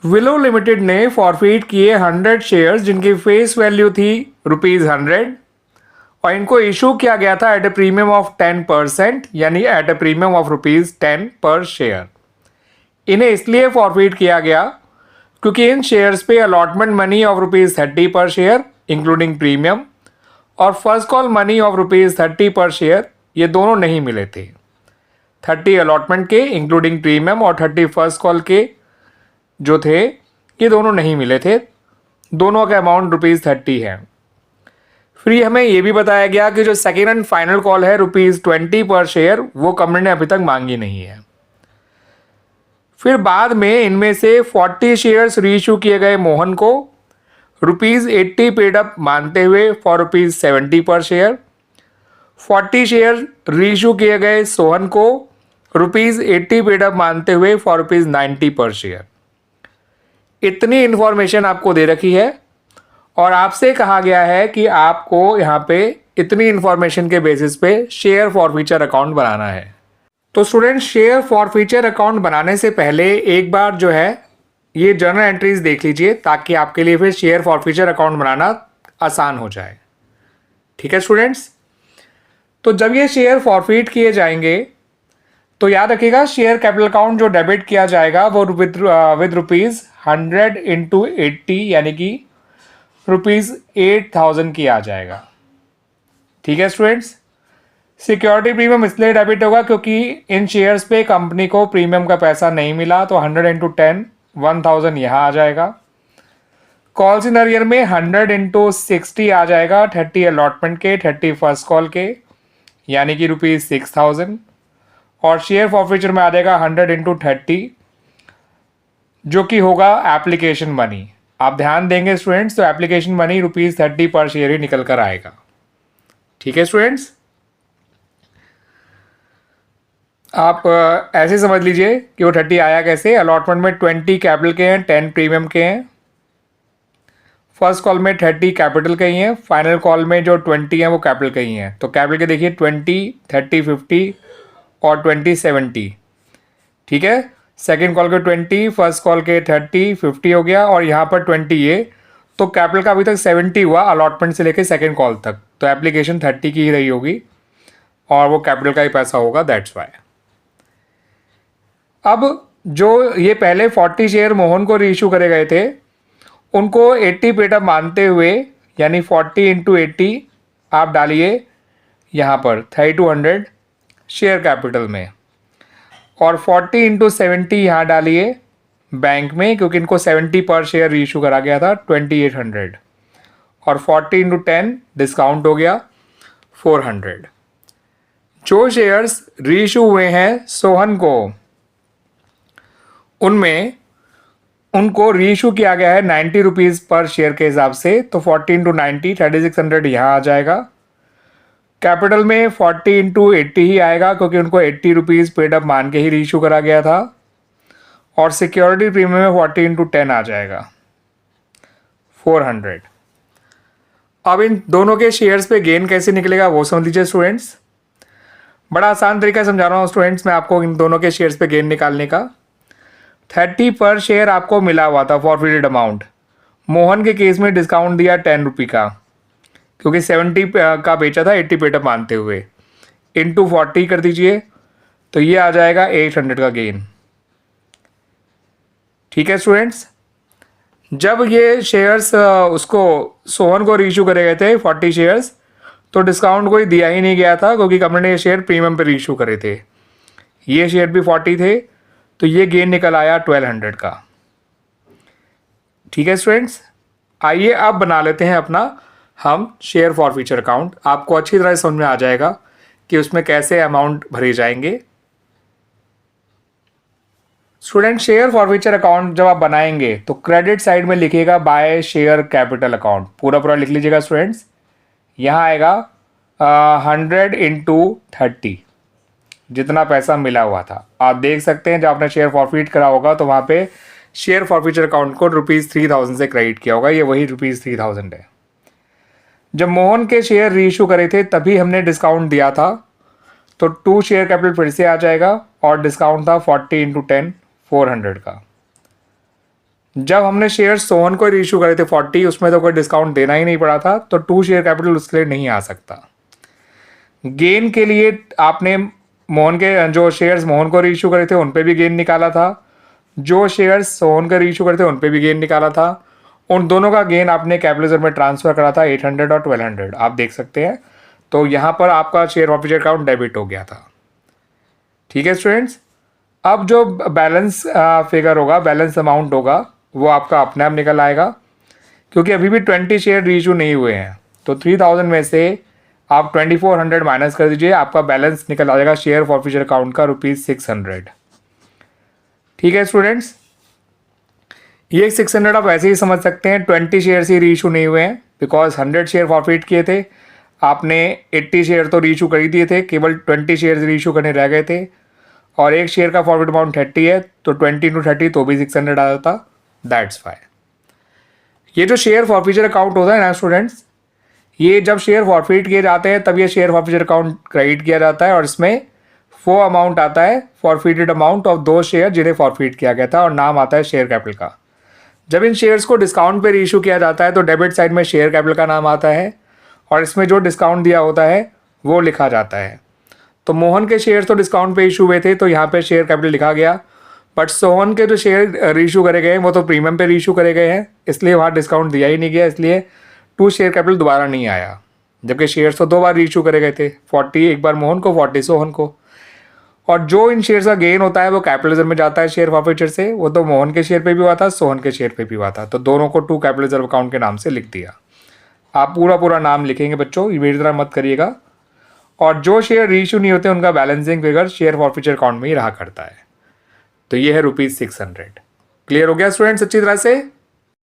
Willow limited ने forfeit किए 100 shares जिनकी फेस वैल्यू थी ₹100 और इनको इशू किया गया था एट ए प्रीमियम ऑफ 10%, यानी एट ए प्रीमियम ऑफ ₹10 पर शेयर। इन्हें इसलिए फॉरफिट किया गया क्योंकि इन शेयर्स पे अलॉटमेंट मनी ऑफ ₹30 पर शेयर इंक्लूडिंग प्रीमियम और फर्स्ट कॉल मनी ऑफ ₹30 पर शेयर ये दोनों नहीं मिले थे। 30 अलॉटमेंट के इंक्लूडिंग प्रीमियम और 30 फर्स्ट कॉल के जो थे ये दोनों नहीं मिले थे। दोनों का अमाउंट ₹30 है। फिर हमें ये भी बताया गया कि जो सेकेंड एंड फाइनल कॉल है ₹20 पर शेयर वो कंपनी ने अभी तक मांगी नहीं है। फिर बाद में इनमें से 40 शेयर्स रीइश्यू किए गए मोहन को ₹80 पेड अप मानते हुए फॉर ₹70 पर शेयर। 40 शेयर रीइश्यू किए गए सोहन को ₹80 पेड अप मानते हुए फॉर ₹90 पर शेयर। इतनी इंफॉर्मेशन आपको दे रखी है और आपसे कहा गया है कि आपको यहाँ पे इतनी इंफॉर्मेशन के बेसिस पे शेयर फॉरफीचर अकाउंट बनाना है। तो स्टूडेंट, शेयर फॉरफीचर अकाउंट बनाने से पहले एक बार जो है ये जर्नल एंट्रीज देख लीजिए ताकि आपके लिए फिर शेयर फॉरफीचर अकाउंट बनाना आसान हो जाए। ठीक है स्टूडेंट्स, तो जब ये शेयर फॉरफिट किए जाएंगे तो याद रखिएगा शेयर कैपिटल अकाउंट जो डेबिट किया जाएगा वो विद ₹100 इंटू 80 यानी कि ₹8,000 की आ जाएगा। ठीक है स्टूडेंट्स, सिक्योरिटी प्रीमियम इसलिए डेबिट होगा क्योंकि इन शेयर्स पे कंपनी को प्रीमियम का पैसा नहीं मिला, तो 100 इंटू 10 1000 यहाँ आ जाएगा। कॉल्स इन अरियर में 100 इंटू 60 आ जाएगा, 30 अलॉटमेंट के, 30 फर्स्ट कॉल के, यानी कि ₹6000। और शेयर फॉरफीचर में आ जाएगा 100 इंटू 30 जो कि होगा एप्लीकेशन मनी। आप ध्यान देंगे स्टूडेंट्स, तो एप्लीकेशन मनी ₹30 पर शेयर ही निकल कर आएगा। ठीक है स्टूडेंट्स, आप ऐसे समझ लीजिए कि वो 30 आया कैसे। अलॉटमेंट में 20 कैपिटल के हैं, 10 प्रीमियम के हैं। फर्स्ट कॉल में 30 कैपिटल के ही हैं, फाइनल कॉल में जो 20 हैं वो कैपिटल के ही हैं। तो कैपिटल के देखिए 20, 30, 50 और 20, 70। ठीक है, सेकेंड कॉल के 20, फर्स्ट कॉल के 30, 50 हो गया और यहाँ पर 20 ये, तो कैपिटल का अभी तक 70 हुआ अलॉटमेंट से लेके सेकेंड कॉल तक, तो एप्लीकेशन 30 की ही रही होगी और वो कैपिटल का ही पैसा होगा, दैट्स वाई। अब जो ये पहले 40 शेयर मोहन को रीइश्यू करे गए थे उनको 80 पेड अप मानते हुए, यानी 40 इंटू 80 आप डालिए यहाँ पर 3200 शेयर कैपिटल में, और 40 इंटू 70 यहाँ डालिए बैंक में क्योंकि इनको 70 पर शेयर रीइश्यू करा गया था 2800, और 40 इंटू 10 डिस्काउंट हो गया 400। जो शेयर्स रीइश्यू हुए हैं सोहन को उनमें उनको रीइश्यू किया गया है ₹90 पर शेयर के हिसाब से, तो 40 इंटू 90 3600 यहाँ आ जाएगा। कैपिटल में 40 इंटू 80 ही आएगा क्योंकि उनको ₹80 पेड अप मान के ही रीइश्यू करा गया था, और सिक्योरिटी प्रीमियम में 40 इंटू 10 आ जाएगा 400। अब इन दोनों के शेयर्स पे गेन कैसे निकलेगा वो समझ लीजिए स्टूडेंट्स। बड़ा आसान तरीका समझा रहा हूँ स्टूडेंट्स मैं आपको इन दोनों के शेयर्स पे गेन निकालने का। 30 पर शेयर आपको मिला हुआ था फॉरफिटेड अमाउंट। मोहन के केस में डिस्काउंट दिया ₹10 का क्योंकि 70 का बेचा था 80 पेड अप मानते हुए, इंटू 40 कर दीजिए तो ये आ जाएगा 800 का गेन। ठीक है स्टूडेंट्स, जब ये शेयर्स उसको सोहन को रीइश्यू करे गए थे 40 शेयर्स, तो डिस्काउंट कोई दिया ही नहीं गया था क्योंकि कंपनी ने ये शेयर प्रीमियम पे रीइश्यू करे थे। ये शेयर भी 40 थे तो ये गेन निकल आया 1200 का। ठीक है स्टूडेंट्स, आइए अब बना लेते हैं अपना हम शेयर फॉरफीचर अकाउंट। आपको अच्छी तरह समझ में आ जाएगा कि उसमें कैसे अमाउंट भरे जाएंगे। स्टूडेंट, शेयर फॉरफीचर अकाउंट जब आप बनाएंगे तो क्रेडिट साइड में लिखिएगा बाय शेयर कैपिटल अकाउंट, पूरा पूरा लिख लीजिएगा स्टूडेंट्स। यहाँ आएगा 100 इंटू 30 जितना पैसा मिला हुआ था। आप देख सकते हैं जब आपने शेयर फॉरफिट करा होगा तो वहाँ पे शेयर फॉरफीचर अकाउंट को ₹3000 से क्रेडिट किया होगा, ये वही ₹3000 है। जब मोहन के शेयर रीइश्यू करे थे तभी हमने डिस्काउंट दिया था, तो 2 शेयर कैपिटल फिर से आ जाएगा और डिस्काउंट था 40 इंटू 10 400 का। जब हमने शेयर सोहन को इशू करे थे 40, उसमें तो कोई डिस्काउंट देना ही नहीं पड़ा था, तो 2 शेयर कैपिटल उसके लिए नहीं आ सकता। गेन के लिए आपने मोहन के जो शेयर्स मोहन को रीइशू करे थे उन पे भी गेन निकाला था, जो शेयर्स सोहन को रीइशू करे थे उन पे भी गेन निकाला था। उन दोनों का गेन आपने कैपिटल में ट्रांसफर करा था 800 और 1200, आप देख सकते हैं। तो यहाँ पर आपका शेयर फॉरफीचर अकाउंट डेबिट हो गया था। ठीक है स्टूडेंट्स, अब जो बैलेंस फिगर होगा, बैलेंस अमाउंट होगा, वो आपका अपने आप निकल आएगा, क्योंकि अभी भी 20 शेयर रीइशू नहीं हुए हैं। तो 3000 में से आप 2400 माइनस कर दीजिए, आपका बैलेंस निकल आ जाएगा शेयर फॉरफीचर अकाउंट का ₹600। ठीक है स्टूडेंट्स, ये 600 आप ऐसे ही समझ सकते हैं, 20 शेयर ही रीइशू नहीं हुए हैं, बिकॉज 100 शेयर फॉरफिट किए थे आपने, 80 शेयर तो रीइशू कर ही दिए थे, केवल 20 शेयर रीइशू करने रह गए थे, और एक शेयर का फॉरफिट अमाउंट 30 है, तो 20 × 30 तो भी 600 आ जाता। दैट्स वाई ये जो शेयर फॉरफीचर अकाउंट होता है ना स्टूडेंट्स, ये जब शेयर फॉरफिट किए जाते हैं तब ये शेयर फॉरफीचर अकाउंट क्रेडिट किया जाता है, और इसमें वो अमाउंट आता है फॉरफिटेड अमाउंट ऑफ दो शेयर जिन्हें फॉरफिट किया गया था, और नाम आता है शेयर कैपिटल का। जब इन शेयर्स को डिस्काउंट पे रीइशू किया जाता है तो डेबिट साइड में शेयर कैपिटल का नाम आता है, और इसमें जो डिस्काउंट दिया होता है वो लिखा जाता है। तो मोहन के शेयर तो डिस्काउंट पे इशू हुए थे, तो यहाँ पे शेयर कैपिटल लिखा गया, बट सोहन के जो शेयर रीइशू करे गए वो तो प्रीमियम पे रीइशू करे गए हैं, इसलिए वहाँ डिस्काउंट दिया ही नहीं गया, इसलिए 2 शेयर कैपिटल दोबारा नहीं आया। जबकि शेयर्स तो 2 बार रीइशू करे गए थे, 40 एक बार मोहन को, 40 सोहन को। और जो इन शेयर्स का गेन होता है वो कैपिटलिज्म में जाता है शेयर फॉरफिचर से, वो तो मोहन के शेयर पे भी हुआ था, सोहन के शेयर पे भी हुआ था, तो दोनों को 2 कैपिटल रिजर्व अकाउंट के नाम से लिख दिया। आप पूरा नाम लिखेंगे बच्चों, ये मेरी तरह मत करिएगा। और जो शेयर रीइशू नहीं होते उनका balancing figure share forfeiture account में ही रहा करता है। तो ये है ₹600। क्लियर हो गया स्टूडेंट्स अच्छी तरह से?